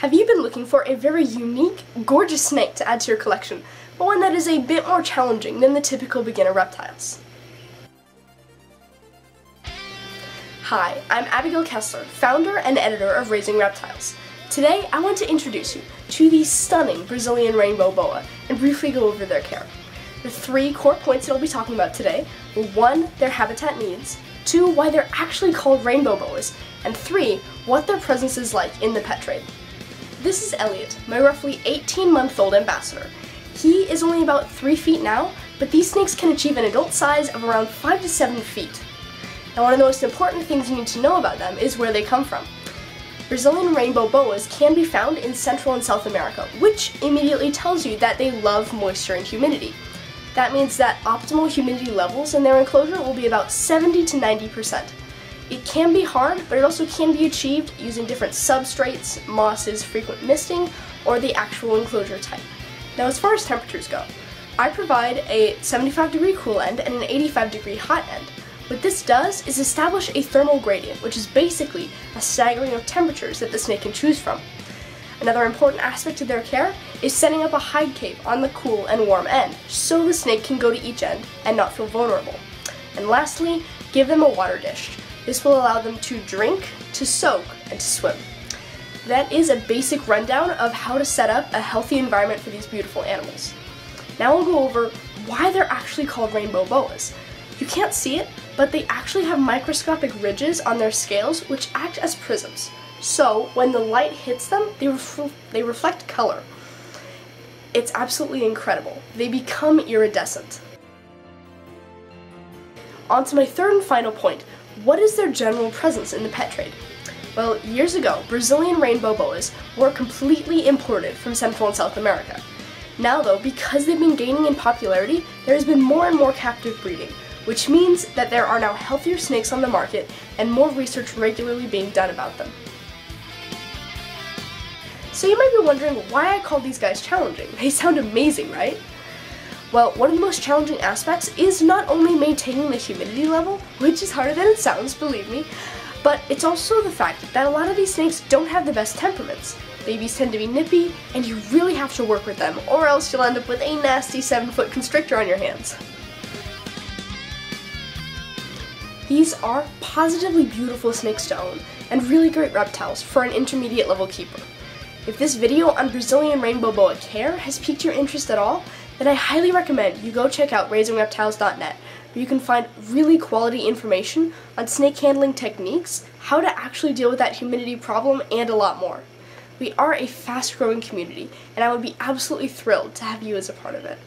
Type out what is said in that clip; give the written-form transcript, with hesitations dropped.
Have you been looking for a very unique, gorgeous snake to add to your collection, but one that is a bit more challenging than the typical beginner reptiles? Hi, I'm Abigail Kessler, founder and editor of Raising Reptiles. Today, I want to introduce you to the stunning Brazilian Rainbow Boa and briefly go over their care. The 3 core points that I'll be talking about today are 1, their habitat needs, 2, why they're actually called Rainbow Boas, and 3, what their presence is like in the pet trade. This is Elliot, my roughly 18-month-old ambassador. He is only about 3 feet now, but these snakes can achieve an adult size of around 5 to 7 feet. Now, one of the most important things you need to know about them is where they come from. Brazilian Rainbow Boas can be found in Central and South America, which immediately tells you that they love moisture and humidity. That means that optimal humidity levels in their enclosure will be about 70 to 90%. It can be hard, but it also can be achieved using different substrates, mosses, frequent misting, or the actual enclosure type. Now, as far as temperatures go, I provide a 75-degree cool end and an 85-degree hot end. What this does is establish a thermal gradient, which is basically a staggering of temperatures that the snake can choose from. Another important aspect of their care is setting up a hide cave on the cool and warm end, so the snake can go to each end and not feel vulnerable. And lastly, give them a water dish. This will allow them to drink, to soak, and to swim. That is a basic rundown of how to set up a healthy environment for these beautiful animals. Now we'll go over why they're actually called Rainbow Boas. You can't see it, but they actually have microscopic ridges on their scales which act as prisms. So when the light hits them, they reflect color. It's absolutely incredible. They become iridescent. On to my third and final point. What is their general presence in the pet trade? Well, years ago, Brazilian Rainbow Boas were completely imported from Central and South America. Now though, because they've been gaining in popularity, there has been more and more captive breeding, which means that there are now healthier snakes on the market and more research regularly being done about them. So you might be wondering why I call these guys challenging. They sound amazing, right? Well, one of the most challenging aspects is not only maintaining the humidity level, which is harder than it sounds, believe me, but it's also the fact that a lot of these snakes don't have the best temperaments. Babies tend to be nippy, and you really have to work with them, or else you'll end up with a nasty 7-foot constrictor on your hands. These are positively beautiful snakes to own, and really great reptiles for an intermediate level keeper. If this video on Brazilian Rainbow Boa care has piqued your interest at all, then I highly recommend you go check out raisingreptiles.net, where you can find really quality information on snake handling techniques, how to actually deal with that humidity problem, and a lot more. We are a fast-growing community, and I would be absolutely thrilled to have you as a part of it.